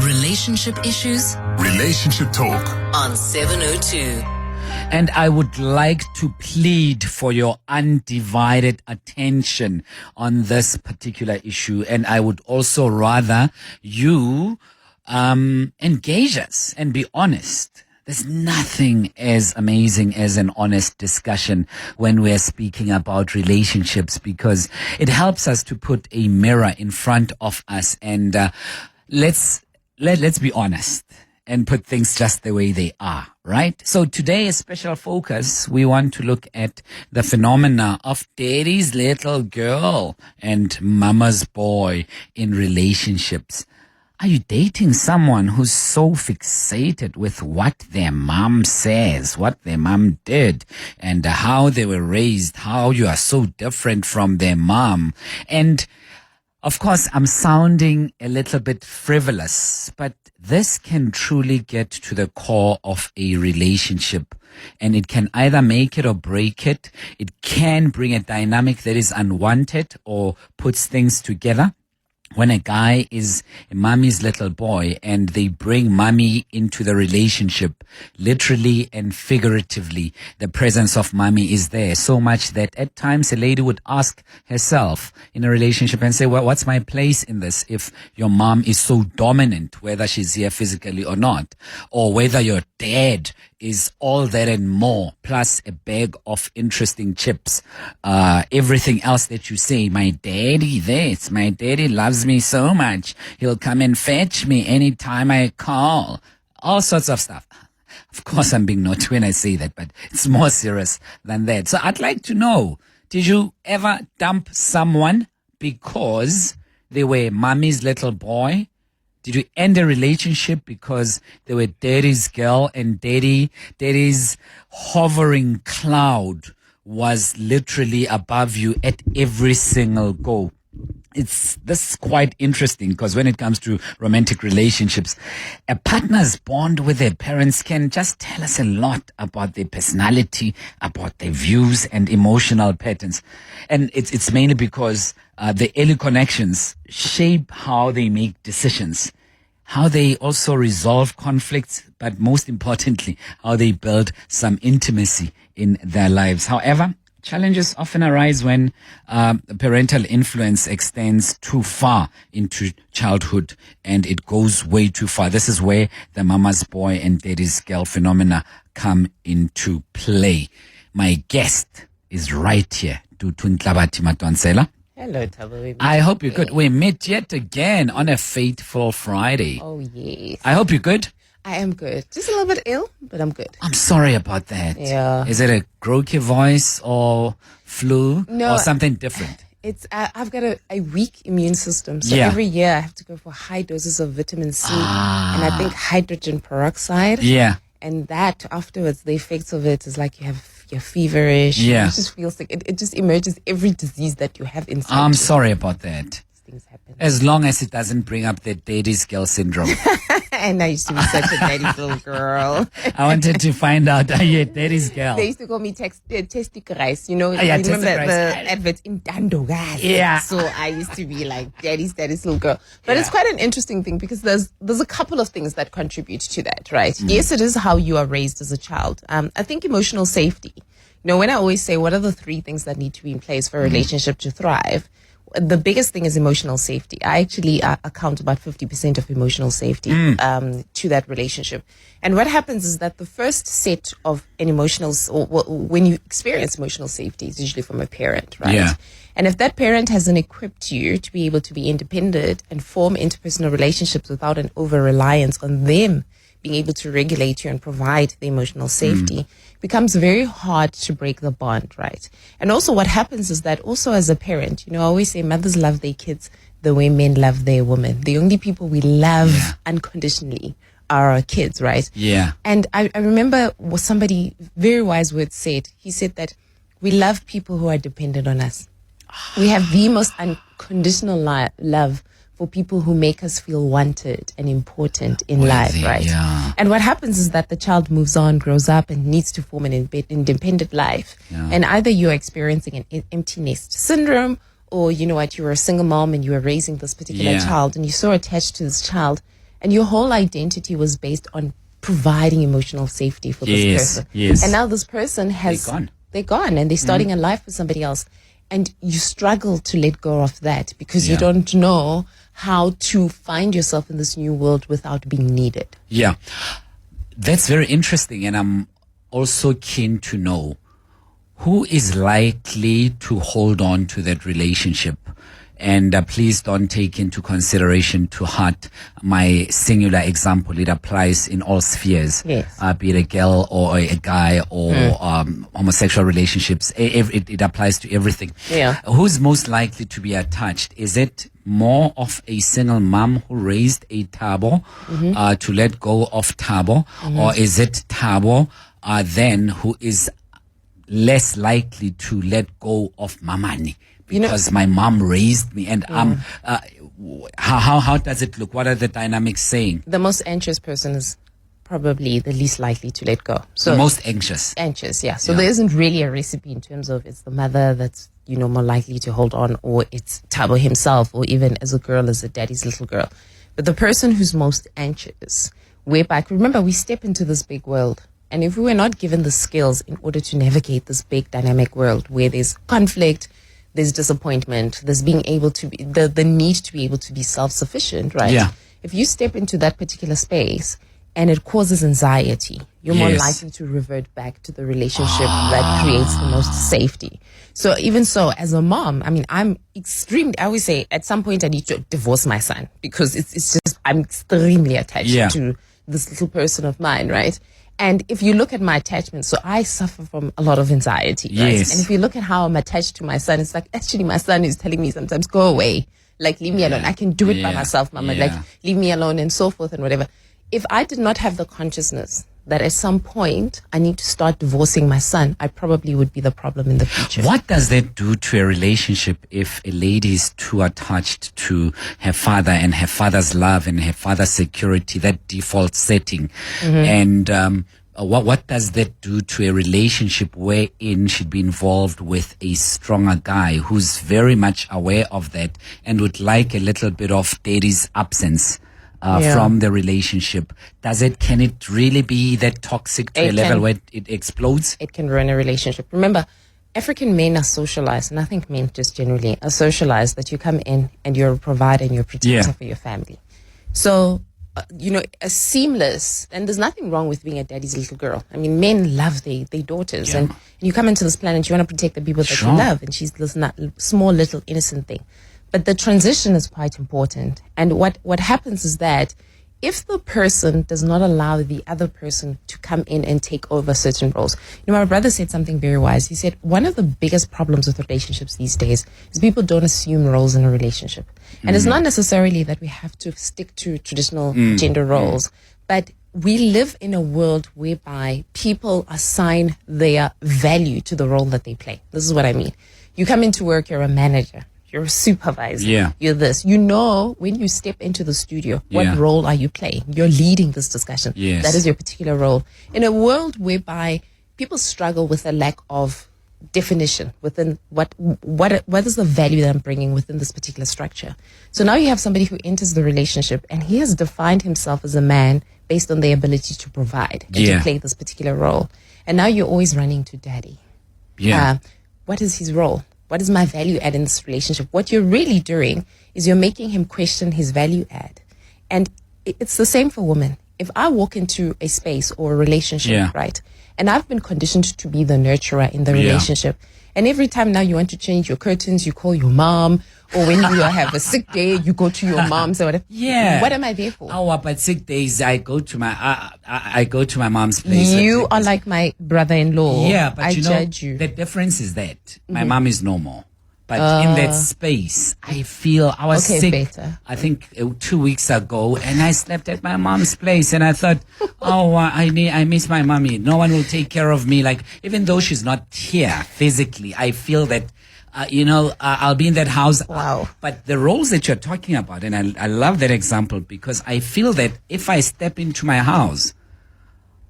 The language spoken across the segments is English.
Relationship issues? Relationship talk. On 702. And I would like to plead for your undivided attention on this particular issue. And I would also rather you engage us and be honest. There's nothing as amazing as an honest discussion when we're speaking about relationships, because it helps us to put a mirror in front of us and let's be honest and put things just the way they are, right? So today, a special focus, we want to look at the phenomena of daddy's little girl and mama's boy in relationships. Are you dating someone who's so fixated with what their mom says, what their mom did, and how they were raised, how you are so different from their mom? And of course, I'm sounding a little bit frivolous, but this can truly get to the core of a relationship, and it can either make it or break it. It can bring a dynamic that is unwanted or puts things together. When a guy is mommy's little boy and they bring mommy into the relationship, literally and figuratively, the presence of mommy is there so much that at times a lady would ask herself in a relationship and say, well, what's my place in this if your mom is so dominant, whether she's here physically or not, or whether your dad is all that and more, plus a bag of interesting chips. Everything else that you say, my daddy this, my daddy loves me so much, he'll come and fetch me anytime I call. All sorts of stuff. Of course, I'm being naughty when I say that, but it's more serious than that. So I'd like to know, did you ever dump someone because they were mommy's little boy? Did you end a relationship because they were daddy's girl and daddy's hovering cloud was literally above you at every single go? This is quite interesting, because when it comes to romantic relationships, a partner's bond with their parents can just tell us a lot about their personality, about their views and emotional patterns. And it's mainly because the early connections shape how they make decisions, how they also resolve conflicts, but most importantly, how they build some intimacy in their lives. However, challenges often arise when parental influence extends too far into childhood and it goes way too far. This is where the mama's boy and daddy's girl phenomena come into play. My guest is right here, Dudu Nhlabathi-Madonsela. Hello, Thabo. I hope you're good. We met yet again on a fateful Friday. Oh, yes. I hope you're good. I am good. Just a little bit ill, but I'm good. I'm sorry about that. Yeah. Is it a croaky voice or flu No, or something different? It's I've got a weak immune system. So every year I have to go for high doses of vitamin C and I think hydrogen peroxide. Yeah. And that afterwards, the effects of it is like you're feverish. Yeah. It just feels like it just emerges every disease that you have inside. I'm you. sorry about that. Things happen. As long as it doesn't bring up the daddy's girl syndrome. And I used to be such a daddy's little girl. I wanted to find out, are you a daddy's girl? They used to call me testic rice, you know. Yeah, you remember testic rice. the advert in Dando, guys. Yeah. So I used to be like daddy's little girl. But it's quite an interesting thing because there's a couple of things that contribute to that, right? Yes, it is how you are raised as a child. I think emotional safety. You know, when I always say what are the 3 things that need to be in place for a relationship to thrive, the biggest thing is emotional safety. I actually account about 50% of emotional safety to that relationship. And what happens is that the first set of an emotional, when you experience emotional safety, is usually from a parent, right? Yeah. And if that parent hasn't equipped you to be able to be independent and form interpersonal relationships without an over-reliance on them being able to regulate you and provide the emotional safety, becomes very hard to break the bond, right? And also what happens is that also as a parent, you know, I always say mothers love their kids the way men love their women. The only people we love unconditionally are our kids, right? Yeah. And I remember what somebody very wise words said. He said that we love people who are dependent on us. We have the most unconditional love for people who make us feel wanted and important in life, right? Yeah. And what happens is that the child moves on, grows up, and needs to form an independent life. Yeah. And either you're experiencing an empty nest syndrome, or you know what, you were a single mom and you were raising this particular child, and you're so attached to this child, and your whole identity was based on providing emotional safety for this person. Yes. And now this person they're gone and they're starting a life with somebody else. And you struggle to let go of that because you don't know how to find yourself in this new world without being needed. Yeah. That's very interesting. And I'm also keen to know who is likely to hold on to that relationship. And please don't take into consideration to heart my singular example. It applies in all spheres, be it a girl or a guy or homosexual relationships. It applies to everything. Yeah. Who's most likely to be attached? Is it more of a single mom who raised a Thabo to let go of Thabo? Or is it Thabo then who is less likely to let go of Mamani? Because my mom raised me, and how does it look? What are the dynamics saying? The most anxious person is probably the least likely to let go. So the most anxious. Yeah. So there isn't really a recipe in terms of it's the mother that's more likely to hold on, or it's Thabo himself, or even as a girl, as a daddy's little girl. But the person who's most anxious, remember, we step into this big world. And if we were not given the skills in order to navigate this big dynamic world where there's conflict, there's disappointment, there's being able to be, the need to be able to be self-sufficient, right? Yeah. If you step into that particular space and it causes anxiety, you're more likely to revert back to the relationship that creates the most safety. So even so, as a mom, I mean, I always say at some point I need to divorce my son because it's just, I'm extremely attached to this little person of mine, right? And if you look at my attachment, so I suffer from a lot of anxiety, right? Yes. And if you look at how I'm attached to my son, it's like, actually, my son is telling me sometimes, go away. Like, leave me alone. I can do it by myself, mama. Like, leave me alone and so forth and whatever. If I did not have the consciousness that at some point I need to start divorcing my son, I probably would be the problem in the future. What does that do to a relationship if a lady is too attached to her father and her father's love and her father's security, that default setting? And what does that do to a relationship wherein she'd be involved with a stronger guy who's very much aware of that and would like a little bit of daddy's absence? From the relationship, can it really be that toxic to a level where it explodes? It can ruin a relationship. Remember, African men are socialized, and I think men just generally are socialized that you come in and you're a provider and you're a protector for your family. So, a seamless, and there's nothing wrong with being a daddy's little girl. I mean, men love their daughters, and you come into this planet, you want to protect the people that you love, and she's this small little innocent thing. But the transition is quite important. And what happens is that if the person does not allow the other person to come in and take over certain roles. My brother said something very wise. He said, one of the biggest problems with relationships these days is people don't assume roles in a relationship. And it's not necessarily that we have to stick to traditional gender roles, but we live in a world whereby people assign their value to the role that they play. This is what I mean. You come into work, you're a manager. You're a supervisor. You're this. When you step into the studio, what role are you playing? You're leading this discussion. That is your particular role. In a world whereby people struggle with a lack of definition within what is the value that I'm bringing within this particular structure. So now you have somebody who enters the relationship and he has defined himself as a man based on their ability to provide and to play this particular role. And now you're always running to daddy. What is his role? What is my value add in this relationship? What you're really doing is you're making him question his value add. And it's the same for women. If I walk into a space or a relationship, right, and I've been conditioned to be the nurturer in the relationship, and every time now you want to change your curtains, you call your mom, or when you have a sick day, you go to your mom's or whatever. What am I there for? But sick days, I go to my mom's place. You are like my brother-in-law. But I judge you. The difference is that my mom is normal. But in that space, I feel I was sick. Better. I think 2 weeks ago, and I slept at my mom's place, and I thought, I miss my mommy. No one will take care of me. Like, even though she's not here physically, I feel that, I'll be in that house. Wow. But the roles that you're talking about, and I love that example because I feel that if I step into my house,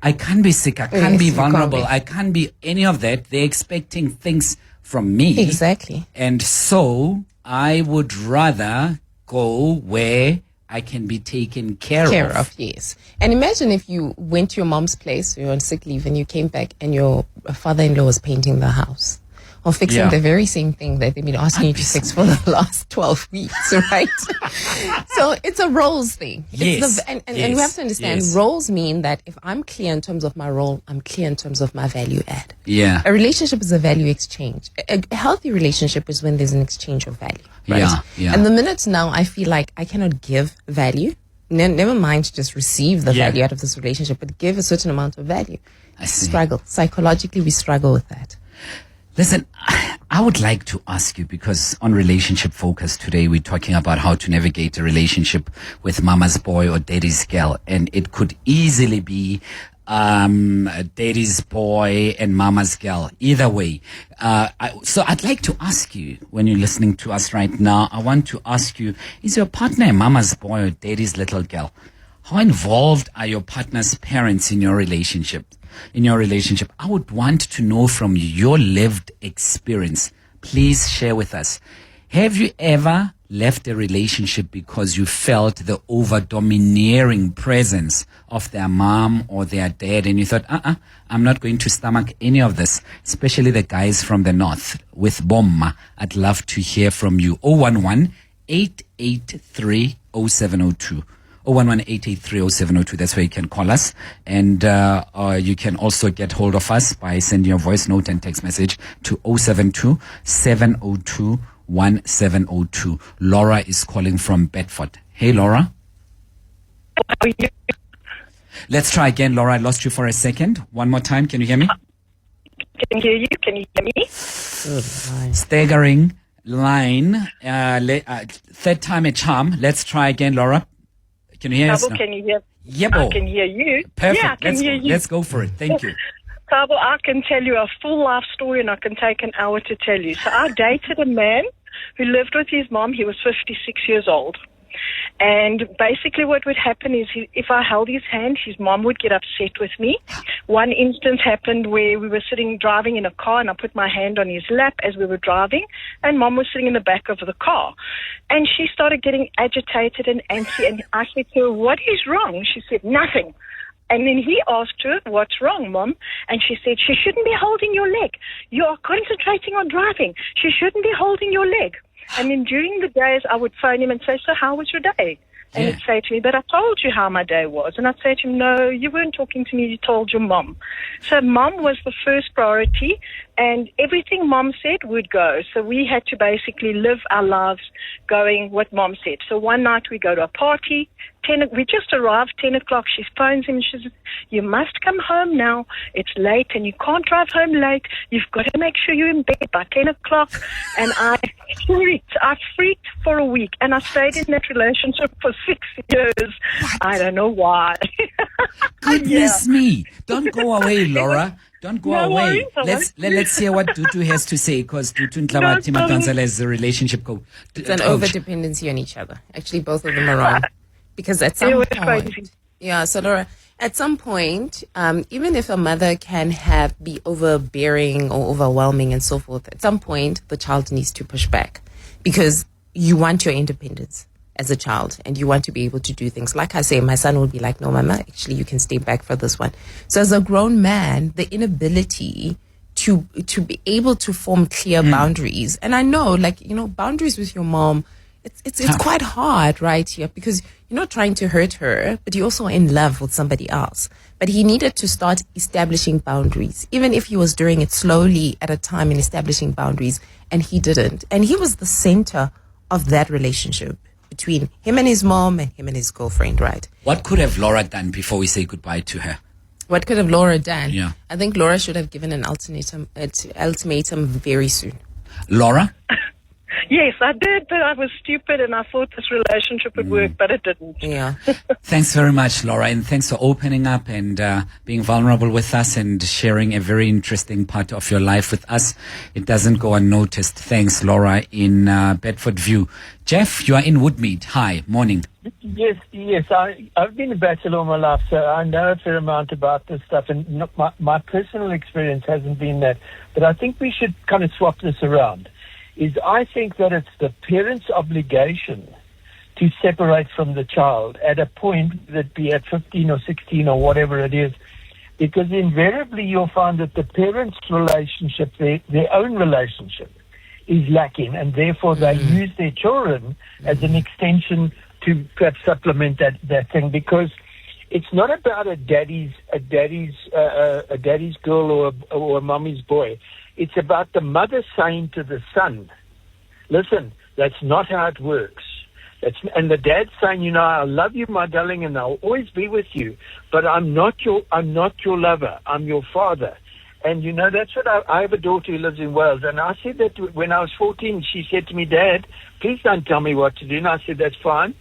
I can't be sick. I can't be vulnerable. I can't be any of that. They're expecting things from me. Exactly. And so I would rather go where I can be taken care of. Yes. And imagine if you went to your mom's place, you're on sick leave, and you came back and your father-in-law was painting the house or fixing the very same thing that they've been asking you to fix for the last 12 weeks, right? So it's a roles thing. Yes. And we have to understand roles mean that if I'm clear in terms of my role, I'm clear in terms of my value add. Yeah. A relationship is a value exchange. A healthy relationship is when there's an exchange of value. Right? Yeah. And the minute now I feel like I cannot give value, never mind just receive the value out of this relationship, but give a certain amount of value. I see. Struggle. Psychologically, we struggle with that. Listen, I would like to ask you, because on Relationship Focus today, we're talking about how to navigate a relationship with mama's boy or daddy's girl. And it could easily be daddy's boy and mama's girl. Either way. So I'd like to ask you, when you're listening to us right now, I want to ask you, is your partner a mama's boy or daddy's little girl? How involved are your partner's parents in your relationship? I would want to know from your lived experience. Please share with us. Have you ever left a relationship because you felt the over-domineering presence of their mom or their dad, and you thought, I'm not going to stomach any of this, especially the guys from the north with Bomma? I'd love to hear from you. 011-883-0702. 011-883-0702. That's where you can call us. And you can also get hold of us by sending your voice note and text message to 072-702-1702. Laura is calling from Bedford. Hey, Laura. How are you? Let's try again, Laura. I lost you for a second. One more time. Can you hear me? Can hear you. Can you hear me? Staggering line. Third time a charm. Let's try again, Laura. Can you hear us? Can you hear? Yep. I can hear you. Perfect. Yeah, I can hear you. Let's go for it. Thank you. Thabo, I can tell you a full life story, and I can take an hour to tell you. So I dated a man who lived with his mom. He was 56 years old. And basically what would happen is if I held his hand, his mom would get upset with me. One instance happened where we were driving in a car, and I put my hand on his lap as we were driving, and mom was sitting in the back of the car. And she started getting agitated and antsy, and I said to her, "What is wrong?" She said, "Nothing." And then he asked her, "What's wrong, Mom?" And she said, "She shouldn't be holding your leg. You are concentrating on driving. She shouldn't be holding your leg." And then during the days, I would phone him and say, "So how was your day?" And he'd say to me, "But I told you how my day was." And I'd say to him, "No, you weren't talking to me. You told your mom." So mom was the first priority, and everything mom said would go. So we had to basically live our lives going what mom said. So one night we go to a party. We just arrived, 10 o'clock. She phones him and she says, "You must come home now. It's late and you can't drive home late. You've got to make sure you're in bed by 10 o'clock. And I freaked for a week, and I stayed in that relationship for 6 years. I don't know why. Goodness me. Don't go away, Laura. Don't go away. Let's hear what Dudu has to say, because Dudu Nhlabathi-Madonsela is a relationship coach. It's an over-dependency on each other. Actually, both of them are wrong. Because at some point, so Laura, at some point, even if a mother can be overbearing or overwhelming and so forth, at some point, the child needs to push back, because you want your independence as a child and you want to be able to do things. Like I say, my son will be like, "No, mama, actually, you can stay back for this one." So as a grown man, the inability to be able to form clear boundaries, and I know, boundaries with your mom, it's quite hard, right? Here, because you're not trying to hurt her, but you're also in love with somebody else. But he needed to start establishing boundaries, even if he was doing it slowly at a time in establishing boundaries, and he didn't. And he was the center of that relationship between him and his mom and him and his girlfriend, right? What could have Laura done before we say goodbye to her? What could have Laura done? Yeah. I think Laura should have given an ultimatum very soon. Laura? Yes, I did, but I was stupid and I thought this relationship would work, but it didn't. Yeah. Thanks very much, Laura, and thanks for opening up and being vulnerable with us and sharing a very interesting part of your life with us. It doesn't go unnoticed. Thanks, Laura, in Bedford View. Jeff, you are in Woodmead. Hi, morning. Yes. I've been a bachelor all my life, so I know a fair amount about this stuff, and my personal experience hasn't been that. But I think we should kind of swap this around. I think that it's the parent's obligation to separate from the child at a point that be at 15 or 16 or whatever it is, because invariably you'll find that the parents' relationship, their own relationship, is lacking, and therefore they use their children as an extension to perhaps supplement that thing, because it's not about a daddy's girl or a mommy's boy. It's about the mother saying to the son, listen, that's not how it works. And the dad saying, I love you, my darling, and I'll always be with you, but I'm not your lover. I'm your father. And that's what I have a daughter who lives in Wales, and I said that when I was 14, she said to me, Dad, please don't tell me what to do. And I said, that's fine.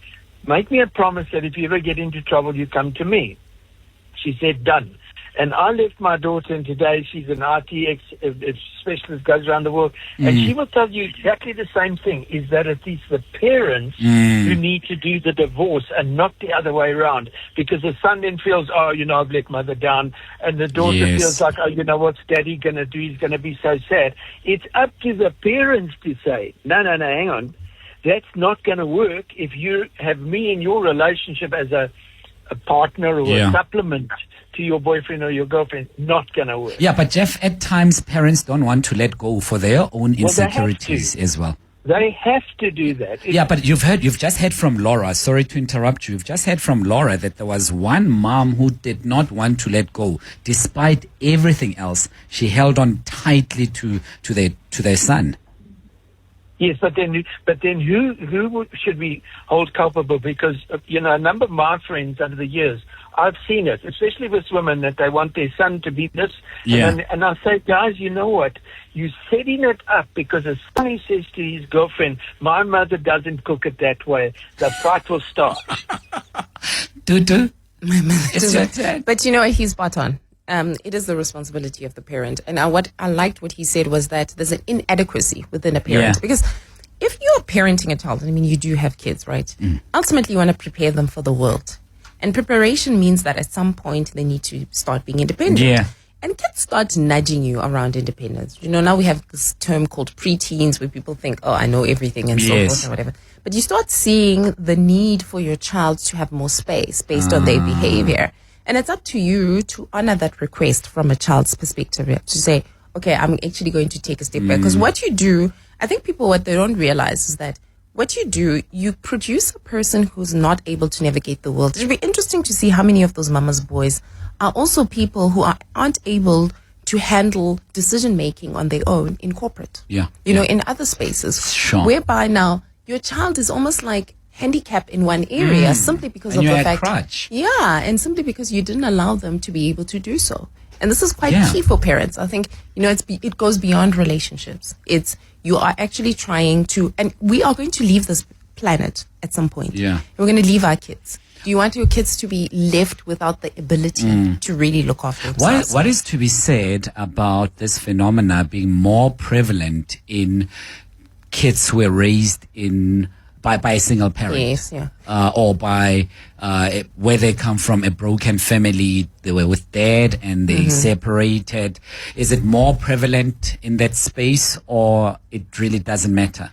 Make me a promise that if you ever get into trouble, you come to me. She said, done. And I left my daughter, and today she's an IT specialist, goes around the world, and she will tell you exactly the same thing, is that it is the parents who need to do the divorce and not the other way around, because the son then feels, I've let mother down, and the daughter feels like, what's daddy going to do? He's going to be so sad. It's up to the parents to say, no, hang on, that's not going to work if you have me in your relationship as a partner or a supplement to your boyfriend or your girlfriend. Not going to work. Yeah, but Jeff, at times parents don't want to let go for their own insecurities as well. They have to do that. But you've just heard from Laura. Sorry to interrupt you. You've just heard from Laura that there was one mom who did not want to let go, despite everything else. She held on tightly to their son. Yes, but then who should we hold culpable? Because a number of my friends over the years, I've seen it, especially with women, that they want their son to be this. Yeah. And I say, guys, you know what? You're setting it up because a son says to his girlfriend, my mother doesn't cook it that way. The fight will start. Dudu? It's your turn. But he's spot on. It is the responsibility of the parent. And what I liked what he said was that there's an inadequacy within a parent. Yeah. Because if you're parenting a child, you do have kids, right? Ultimately, you want to prepare them for the world. And preparation means that at some point they need to start being independent. Yeah. And kids start nudging you around independence. Now we have this term called preteens where people think, I know everything and so forth and whatever. But you start seeing the need for your child to have more space based on their behavior. And it's up to you to honor that request from a child's perspective, to say, okay, I'm actually going to take a step back. Because what you do, I think people, what they don't realize is that what you do, you produce a person who's not able to navigate the world. It'll be interesting to see how many of those mama's boys are also people who aren't able to handle decision making on their own in corporate. In other spaces. Sure. Whereby now your child is almost like handicap in one area simply because of the fact, crutch. and simply because you didn't allow them to be able to do so. And this is quite key for parents. I think it goes beyond relationships. It's you are actually trying to, and we are going to leave this planet at some point. Yeah, we're going to leave our kids. Do you want your kids to be left without the ability to really look after themselves? What is to be said about this phenomena being more prevalent in kids who were raised by a single parent, or by where they come from, a broken family? They were with dad and they separated. Is it more prevalent in that space, or it really doesn't matter?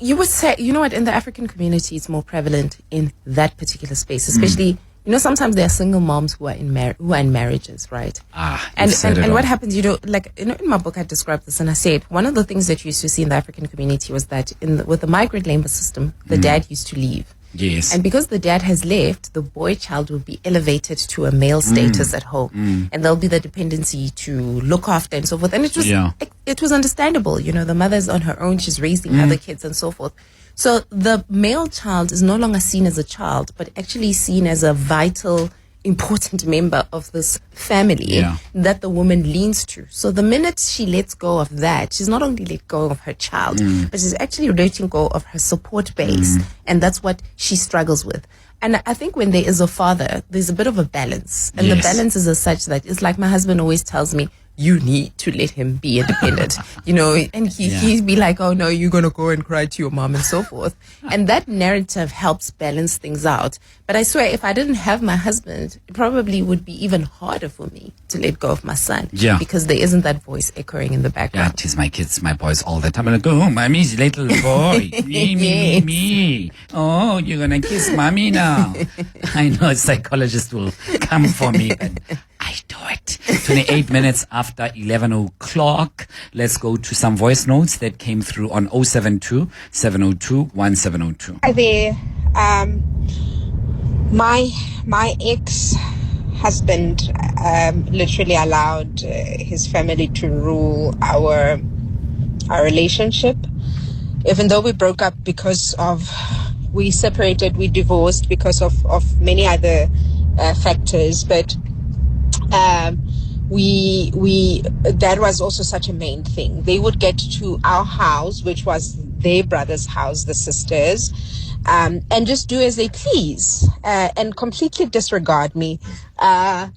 You would say, in the African community, it's more prevalent in that particular space, especially. Sometimes there are single moms who are in marriages, right? And what happens, in my book I described this, and I said one of the things that you used to see in the African community was that with the migrant labor system, the dad used to leave. Yes. And because the dad has left, the boy child will be elevated to a male status at home, and there'll be the dependency to look after and so forth. And it was understandable. The mother's on her own; she's raising other kids and so forth. So the male child is no longer seen as a child, but actually seen as a vital, important member of this family that the woman leans to. So the minute she lets go of that, she's not only let go of her child, but she's actually letting go of her support base. And that's what she struggles with. And I think when there is a father, there's a bit of a balance. And the balance is as such that it's like my husband always tells me, you need to let him be independent, and he'd be like, oh no, you're going to go and cry to your mom and so forth. And that narrative helps balance things out. But I swear, if I didn't have my husband, it probably would be even harder for me to let go of my son. Yeah. Because there isn't that voice echoing in the background. Yeah, tease my kids, my boys all the time. I'm like, oh, mommy's little boy. me. Oh, you're going to kiss mommy now. I know a psychologist will come for me, but I do it. 28 minutes after 11 o'clock. Let's go to some voice notes that came through on 072 702 1702. Hi there. My ex-husband literally allowed his family to rule our relationship. Even though we broke up we separated, we divorced because of many other factors, but that was also such a main thing. They would get to our house, which was their brother's house, the sisters, and just do as they please, and completely disregard me, as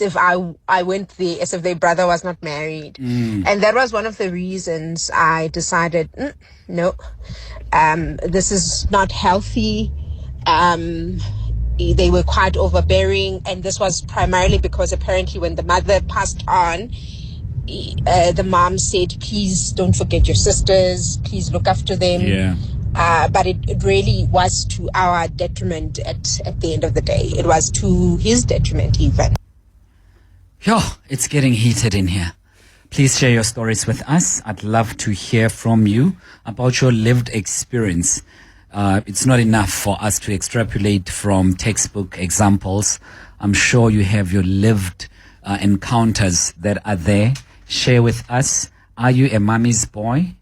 if I went there, as if their brother was not married. And that was one of the reasons I decided, no, this is not healthy. They were quite overbearing, and this was primarily because apparently when the mother passed on, the mom said, please don't forget your sisters, please look after them. Yeah. But it really was to our detriment at the end of the day. It was to his detriment even. Yo, it's getting heated in here. Please share your stories with us. I'd love to hear from you about your lived experience. It's not enough for us to extrapolate from textbook examples. I'm sure you have your lived encounters that are there. Share with us. Are you a mommy's boy?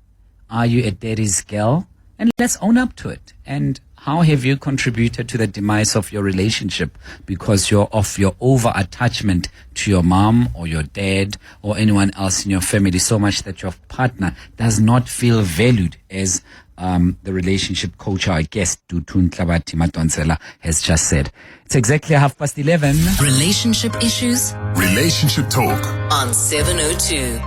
Are you a daddy's girl? And let's own up to it. And how have you contributed to the demise of your relationship because of your over-attachment to your mom or your dad or anyone else in your family so much that your partner does not feel valued, as the relationship coach, our guest, Dudu Nhlabathi-Madonsela, has just said. It's exactly 11:30. Relationship issues Relationship talk. on 702.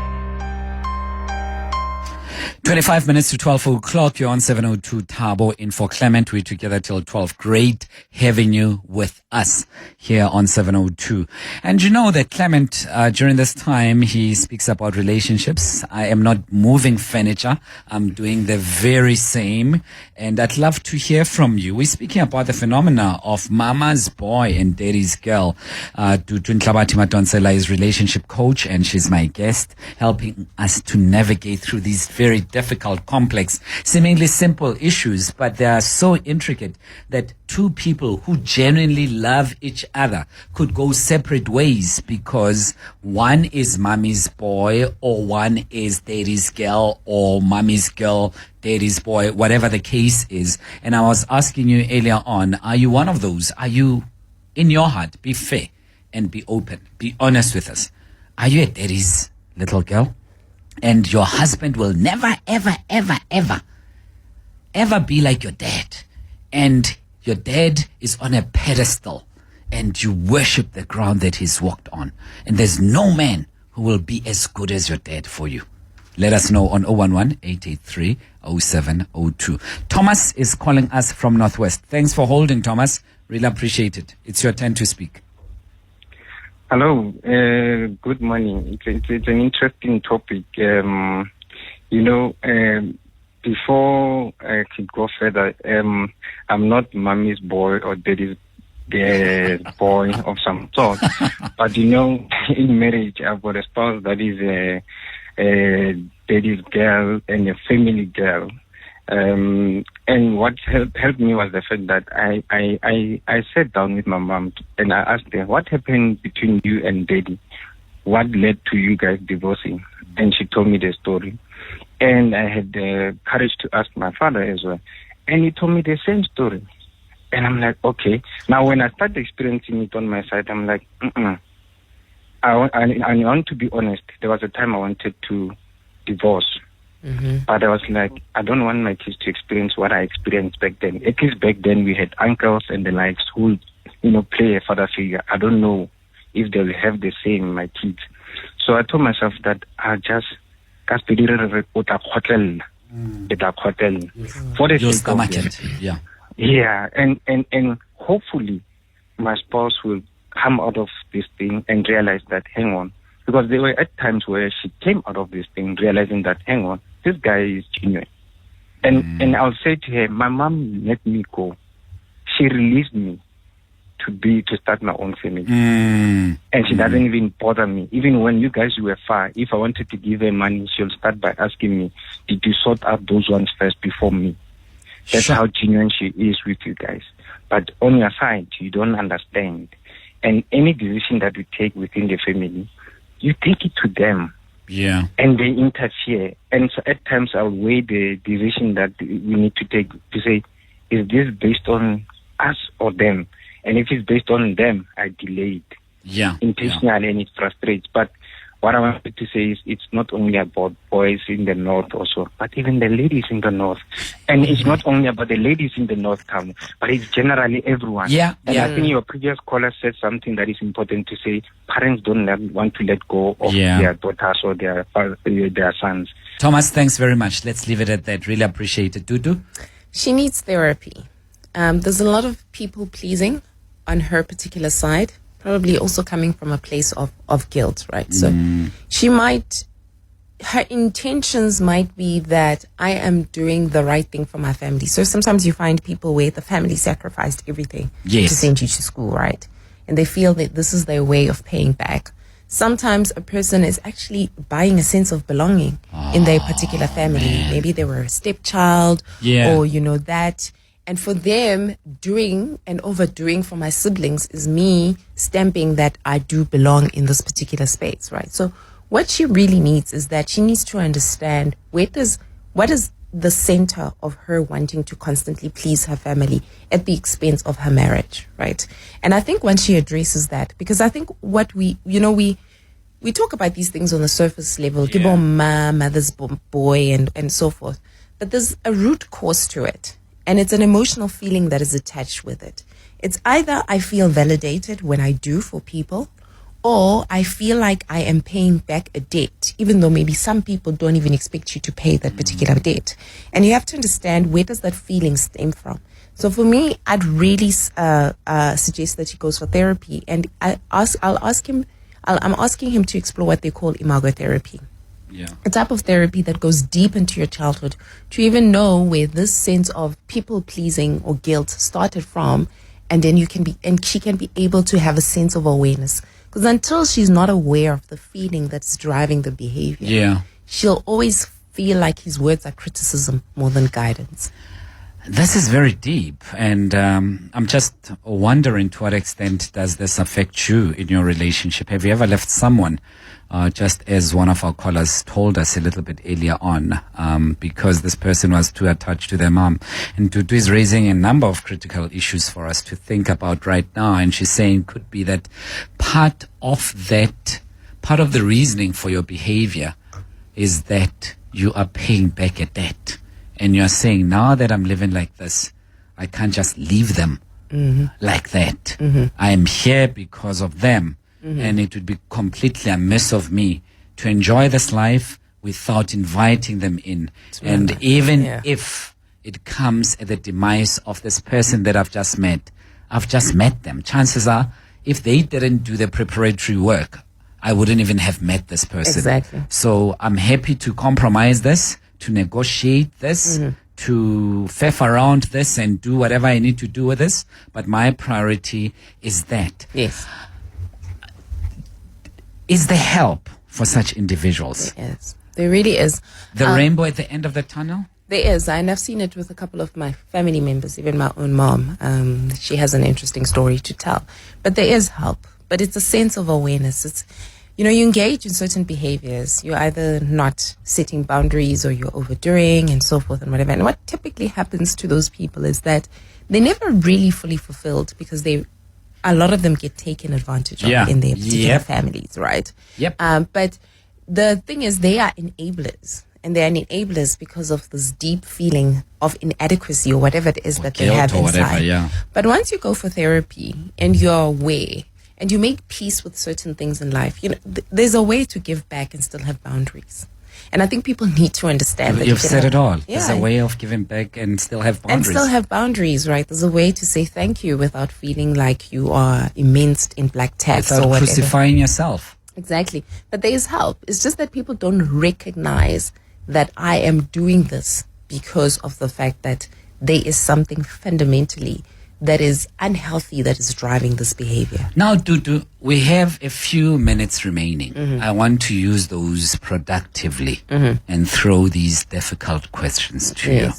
25 minutes to 12 o'clock. You're on 702 Thabo in for Clement. We're together till 12. Great having you with us here on 702. And you know that Clement, during this time, he speaks about relationships. I am not moving furniture. I'm doing the very same. And I'd love to hear from you. We're speaking about the phenomena of mama's boy and daddy's girl. Dudu Nhlabathi-Madonsela is relationship coach, and she's my guest, helping us to navigate through these very difficult, complex, seemingly simple issues, but they are so intricate that two people who genuinely love each other could go separate ways because one is mommy's boy or one is daddy's girl or mommy's girl, daddy's boy, whatever the case is. And I was asking you earlier on, are you one of those? Are you, in your heart, be fair and be open, be honest with us. Are you a daddy's little girl? And your husband will never, ever, ever, ever, ever be like your dad. And your dad is on a pedestal and you worship the ground that he's walked on. And there's no man who will be as good as your dad for you. Let us know on 011-883-0702. Thomas is calling us from Northwest. Thanks for holding, Thomas. Really appreciate it. It's your turn to speak. Hello, good morning. It's an interesting topic. Before I could go further, I'm not mommy's boy or daddy's boy of some sort. But in marriage, I've got a spouse that is a daddy's girl and a family girl. And what helped me was the fact that I sat down with my mom and I asked her, what happened between you and daddy? What led to you guys divorcing? And she told me the story. And I had the courage to ask my father as well. And he told me the same story. And I'm like, okay. Now, when I started experiencing it on my side, I'm like, I want to be honest. There was a time I wanted to divorce. Mm-hmm. But I was like, I don't want my kids to experience what I experienced back then. At least back then we had uncles and the likes who play a father figure. I don't know if they will have the same in my kids. So I told myself that I just for the sake of them. Yeah, and hopefully my spouse will come out of this thing and realize that, hang on, because there were at times where she came out of this thing realizing that, hang on, this guy is genuine. And I'll say to her, my mom let me go. She released me to start my own family. And she doesn't even bother me. Even when you guys were far, if I wanted to give her money, she'll start by asking me, did you sort out those ones first before me? That's how genuine she is with you guys. But on your side, you don't understand. And any decision that we take within the family, you take it to them. Yeah. And they interfere. And so at times I'll weigh the decision that we need to take to say, is this based on us or them? And if it's based on them, I delay it. Yeah. Intentionally, and it frustrates. But what I wanted to say is it's not only about boys in the north also, but even the ladies in the north. And it's not only about the ladies in the north, but it's generally everyone. Yeah. And I think your previous caller said something that is important to say. Parents don't want to let go of their daughters or their sons. Thomas, thanks very much. Let's leave it at that. Really appreciate it. Dudu? She needs therapy. There's a lot of people pleasing on her particular side, probably also coming from a place of guilt, right? So her intentions might be that I am doing the right thing for my family. So sometimes you find people where the family sacrificed everything to send you to school, right? And they feel that this is their way of paying back. Sometimes a person is actually buying a sense of belonging in their particular family. Man. Maybe they were a stepchild or, that. And for them, doing and overdoing for my siblings is me stamping that I do belong in this particular space, right? So what she really needs is that she needs to understand what is the center of her wanting to constantly please her family at the expense of her marriage, right? And I think once she addresses that, because I think what we talk about these things on the surface level, mother's boy and so forth, but there's a root cause to it. And it's an emotional feeling that is attached with it. It's either I feel validated when I do for people, or I feel like I am paying back a debt, even though maybe some people don't even expect you to pay that particular debt. And you have to understand, where does that feeling stem from? So for me, I'd really suggest that he goes for therapy. And I'm asking him to explore what they call imago therapy. Yeah. A type of therapy that goes deep into your childhood to even know where this sense of people pleasing or guilt started from, and then she can be able to have a sense of awareness. Because until she's not aware of the feeling that's driving the behavior, she'll always feel like his words are criticism more than guidance. This is very deep, and I'm just wondering, to what extent does this affect you in your relationship? Have you ever left someone, just as one of our callers told us a little bit earlier on, because this person was too attached to their mom? And Dudu is raising a number of critical issues for us to think about right now, and she's saying could be that part of the reasoning for your behavior is that you are paying back a debt. And you're saying, now that I'm living like this, I can't just leave them like that. I am here because of them. And it would be completely amiss of me to enjoy this life without inviting them in. And even if it comes at the demise of this person that I've just met them. Chances are, if they didn't do the preparatory work, I wouldn't even have met this person. Exactly. So I'm happy to compromise this, to negotiate this, to faff around this and do whatever I need to do with this. But my priority is that. Yes. Is there help for such individuals? There is. There really is. The rainbow at the end of the tunnel? There is. And I've seen it with a couple of my family members, even my own mom. She has an interesting story to tell. But there is help. But it's a sense of awareness. It's, you engage in certain behaviors. You're either not setting boundaries or you're overdoing and so forth and whatever. And what typically happens to those people is that they're never really fully fulfilled because a lot of them get taken advantage of in their particular families, right? Yep. But the thing is, they are enablers. and they're enablers because of this deep feeling of inadequacy or whatever it is that they have inside. Whatever, yeah. But once you go for therapy and you're aware and you make peace with certain things in life, there's a way to give back and still have boundaries. And I think people need to understand that. You've said it all. Yeah. There's a way of giving back and still have boundaries. And still have boundaries, right? There's a way to say thank you without feeling like you are immersed in black tax without or whatever. crucifying yourself. Exactly. But there is help. It's just that people don't recognize that I am doing this because of the fact that there is something fundamentally that is unhealthy that is driving this behavior. Now, Dudu, we have a few minutes remaining. I want to use those productively and throw these difficult questions to you.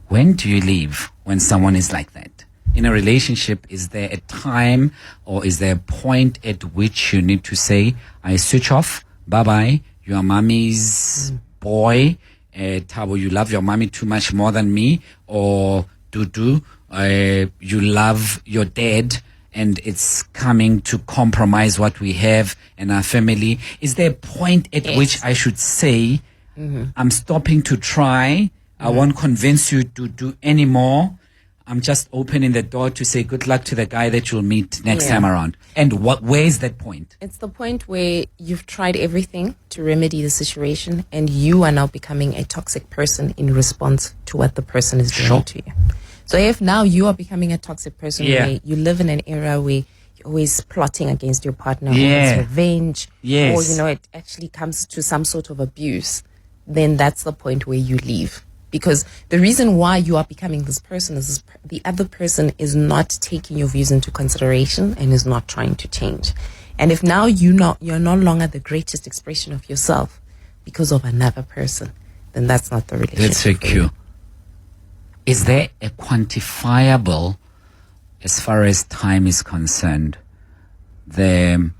When do you leave when someone is like that? In a relationship, is there a time or is there a point at which you need to say, I switch off, bye-bye, you are mommy's boy, Thabo, you love your mommy too much more than me, or Dudu, you love your dad and it's coming to compromise what we have in our family. Is there a point at which I should say, I'm stopping to try, I won't convince you to do any more, I'm just opening the door to say good luck to the guy that you'll meet next time around? And where is that point? It's the point where you've tried everything to remedy the situation and you are now becoming a toxic person in response to what the person is doing to you. So if now you are becoming a toxic person, where you live in an era where you're always plotting against your partner, always revenge, or it actually comes to some sort of abuse, then that's the point where you leave. Because the reason why you are becoming this person is the other person is not taking your views into consideration and is not trying to change. And if now you're no longer the greatest expression of yourself because of another person, then that's not the relationship. That's a cue. Is there a quantifiable, as far as time is concerned, the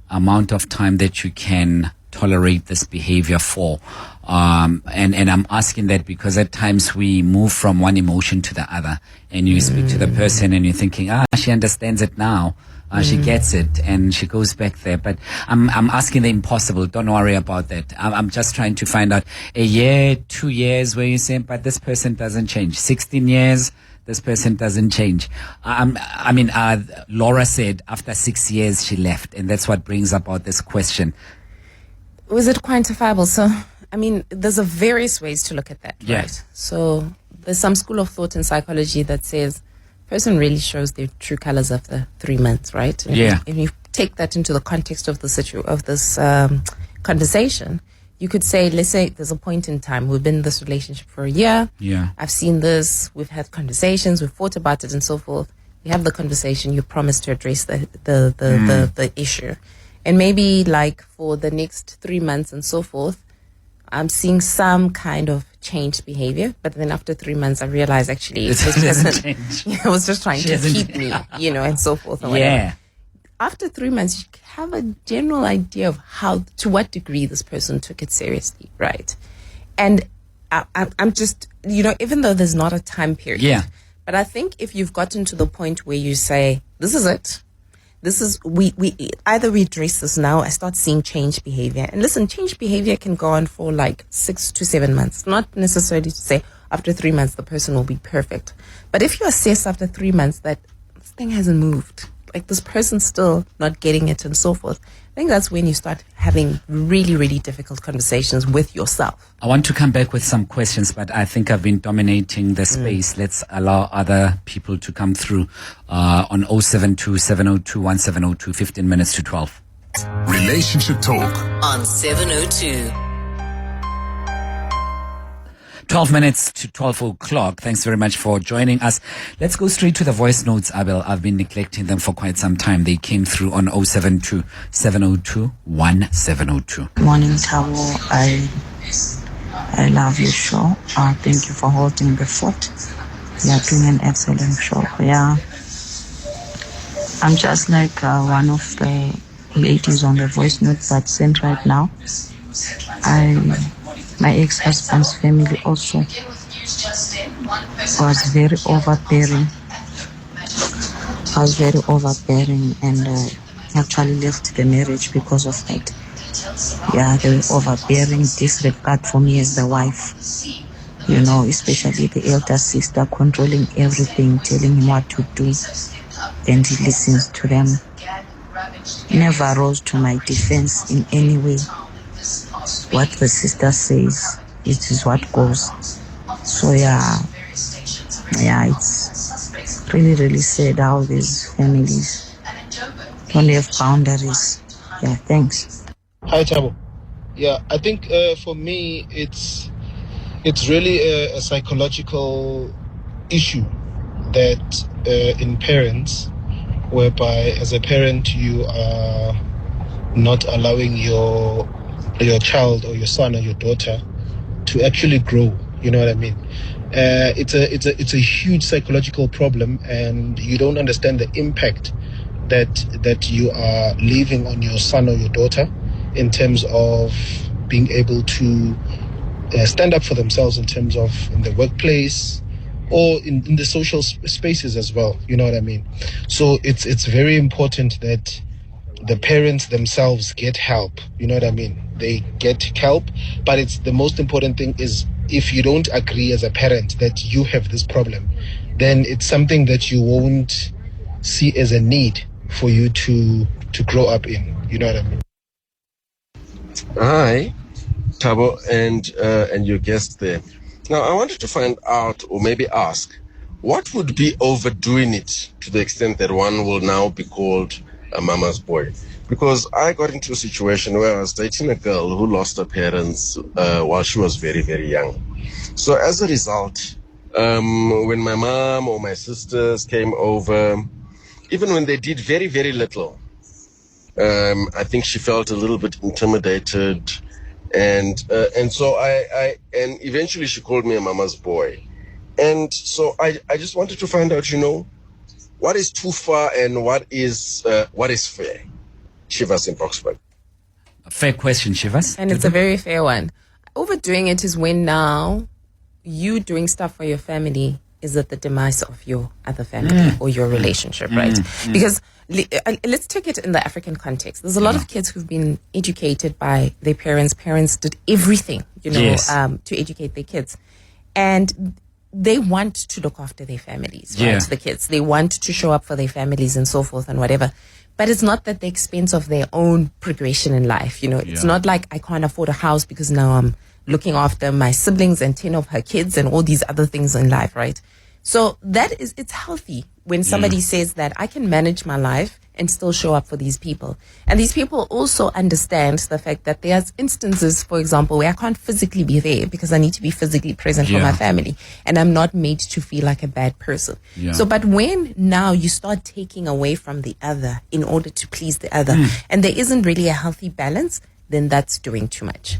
amount of time that you can tolerate this behavior for? And I'm asking that because at times we move from one emotion to the other, and you speak to the person and you're thinking, she understands it now. She gets it and she goes back there. But I'm asking the impossible. Don't worry about that. I'm just trying to find out a year, 2 years where you say, but this person doesn't change. 16 years, this person doesn't change. Laura said after 6 years she left, and that's what brings about this question. Was it quantifiable? So, there's various ways to look at that, right? So there's some school of thought in psychology that says person really shows their true colors after 3 months, right? And if you take that into the context of this conversation, you could say, let's say there's a point in time, we've been in this relationship for a year. I've seen this, we've had conversations, we've thought about it and so forth. You have the conversation, you promise to address the issue. And maybe like for the next 3 months and so forth, I'm seeing some kind of changed behavior, but then after 3 months, I realized actually this person was just trying to keep me, and so forth. Or whatever. After 3 months, you have a general idea of to what degree this person took it seriously, right? And I'm just, even though there's not a time period, but I think if you've gotten to the point where you say, this is it. This is, we either we address this now, I start seeing change behavior. And listen, change behavior can go on for like 6 to 7 months. Not necessarily to say after 3 months the person will be perfect. But if you assess after 3 months that this thing hasn't moved, like this person's still not getting it and so forth, I think that's when you start having really, really difficult conversations with yourself. I want to come back with some questions, but I think I've been dominating the space. Let's allow other people to come through on 072-702-1702, 15 minutes to 12. Relationship Talk on 702. 12 minutes to 12 o'clock. Thanks very much for joining us. Let's go straight to the voice notes, Abel. I've been neglecting them for quite some time. They came through on 072-702-1702. Morning, Thabo. I love your show. Thank you for holding the fort. You are doing an excellent show. I'm just like one of the ladies on the voice note that sent right now. My ex-husband's family also was very overbearing. And actually left the marriage because of that. Yeah, they were overbearing, disregard for me as the wife. You know, especially the elder sister controlling everything, telling him what to do, and he listens to them. Never rose to my defense in any way. What the sister says, it is what goes. So yeah, it's really, really sad how these families don't have boundaries. Yeah, thanks. Hi, Thabo. Yeah, I think for me, it's really a psychological issue that in parents, whereby as a parent you are not allowing your child or your son or your daughter to actually grow. You know what I mean? It's a huge psychological problem, and you don't understand the impact that you are leaving on your son or your daughter in terms of being able to stand up for themselves in terms of in the workplace or in the social spaces as well. You know what I mean? So it's very important that the parents themselves get help. You know what I mean? They get help, but it's the most important thing is if you don't agree as a parent that you have this problem, then it's something that you won't see as a need for you to grow up in. You know what I mean? Hi, Thabo, and your guest there. Now, I wanted to find out, or maybe ask, what would be overdoing it to the extent that one will now be called a mama's boy? Because I got into a situation where I was dating a girl who lost her parents while she was very, very young. So as a result, when my mom or my sisters came over, even when they did very, very little, I think she felt a little bit intimidated, and so and eventually she called me a mama's boy, and so I just wanted to find out, what is too far and what is fair. Shivas in Boxburg. A fair question, Shivas. And it's a very fair one. Overdoing it is when now you doing stuff for your family is at the demise of your other family or your relationship, right? Because let's take it in the African context. There's a lot of kids who've been educated by their parents. Parents did everything, to educate their kids. And they want to look after their families, right? The kids. They want to show up for their families and so forth and whatever. But it's not at the expense of their own progression in life. It's not like I can't afford a house because now I'm looking after my siblings and 10 of her kids and all these other things in life, right? So it's healthy when somebody says that I can manage my life and still show up for these people. And these people also understand the fact that there's instances, for example, where I can't physically be there because I need to be physically present for my family, and I'm not made to feel like a bad person. So, but when now you start taking away from the other in order to please the other, and there isn't really a healthy balance, then that's doing too much.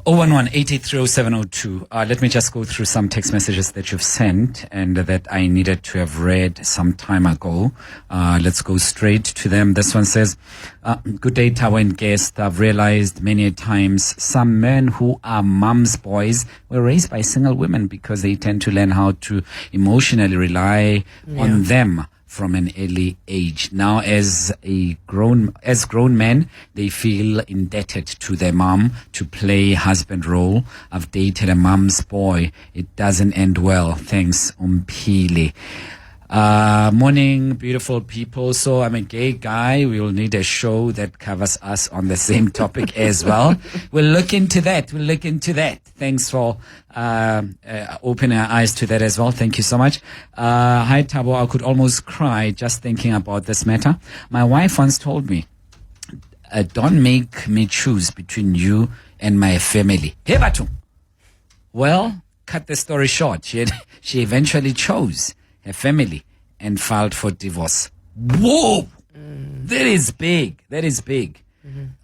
011-883-0702. Let me just go through some text messages that you've sent and that I needed to have read some time ago. Let's go straight to them. This one says, good day, Thabo and guest. I've realized many a times some men who are mom's boys were raised by single women because they tend to learn how to emotionally rely on them from an early age. Now, as grown men, they feel indebted to their mom to play husband role. I've dated a mom's boy. It doesn't end well. Thanks, Umpili. Morning, beautiful people. So I'm a gay guy. We will need a show that covers us on the same topic as well. We'll look into that. Thanks for opening our eyes to that as well. Thank you so much. Hi, Thabo. I could almost cry just thinking about this matter. My wife once told me, don't make me choose between you and my family. Hey, Batu. Well, cut the story short. She eventually chose her family and filed for divorce. Whoa! That is big.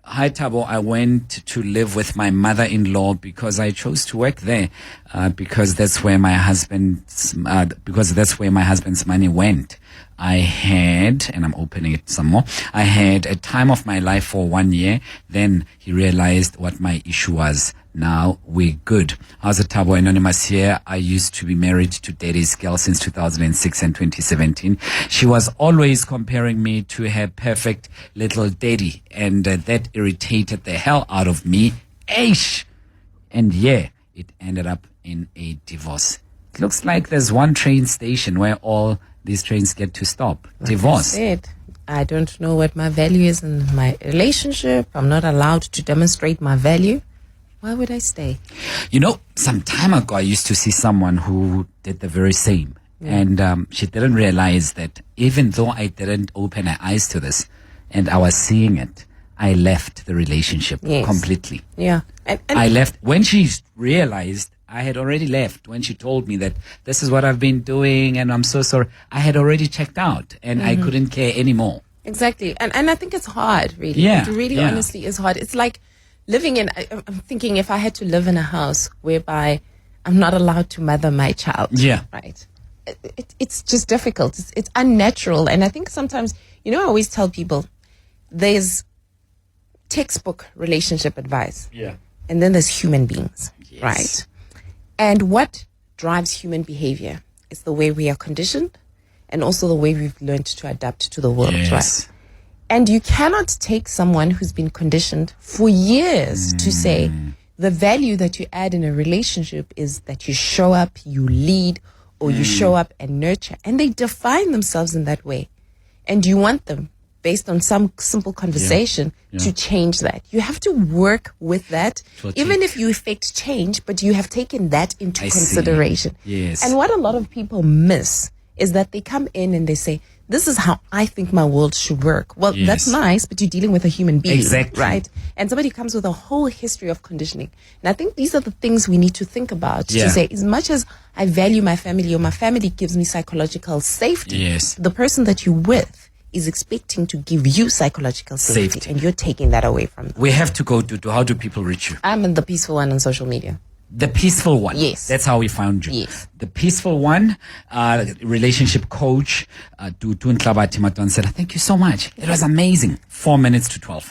Hi, Thabo. I went to live with my mother-in-law because I chose to work there, because that's where my husband's money went. I had, and I'm opening it some more, a time of my life for 1 year. Then he realized what my issue was. Now we're good. How's it, Thabo? Anonymous here. I used to be married to Daddy's girl since 2006 and 2017. She was always comparing me to her perfect little daddy, and that irritated the hell out of me. Aish! And yeah, it ended up in a divorce. It looks like there's one train station where all these trains get to stop. Divorce. I don't know what my value is in my relationship. I'm not allowed to demonstrate my value. Why would I stay? You know, some time ago, I used to see someone who did the very same. And she didn't realize that even though I didn't open her eyes to this and I was seeing it, I left the relationship completely. Yeah. And I left. When she realized, I had already left. When she told me that this is what I've been doing and I'm so sorry, I had already checked out and I couldn't care anymore. Exactly. And I think it's hard, really. Yeah. It really honestly is hard. It's like living in, I'm thinking if I had to live in a house whereby I'm not allowed to mother my child. Yeah. Right. It's just difficult. It's unnatural. And I think sometimes, I always tell people there's textbook relationship advice. Yeah. And then there's human beings. Yes. Right. And what drives human behavior is the way we are conditioned and also the way we've learned to adapt to the world. Yes. Right. And you cannot take someone who's been conditioned for years to say the value that you add in a relationship is that you show up, you lead, or you show up and nurture. And they define themselves in that way. And you want them, based on some simple conversation, to change that. You have to work with that, even if you effect change, but you have taken that into consideration. Yes. And what a lot of people miss is that they come in and they say, this is how I think my world should work. Well, that's nice, but you're dealing with a human being. Exactly. Right? And somebody comes with a whole history of conditioning. And I think these are the things we need to think about. To say, as much as I value my family or my family gives me psychological safety, the person that you're with is expecting to give you psychological safety. And you're taking that away from them. We have to go, Dudu. How do people reach you? I'm in the peaceful one on social media. The Peaceful One. Yes. That's how we found you. Yes. The Peaceful One, relationship coach, Dudu Nhlabathi-Madonsela. Thank you so much. It was amazing. 4 minutes to 12.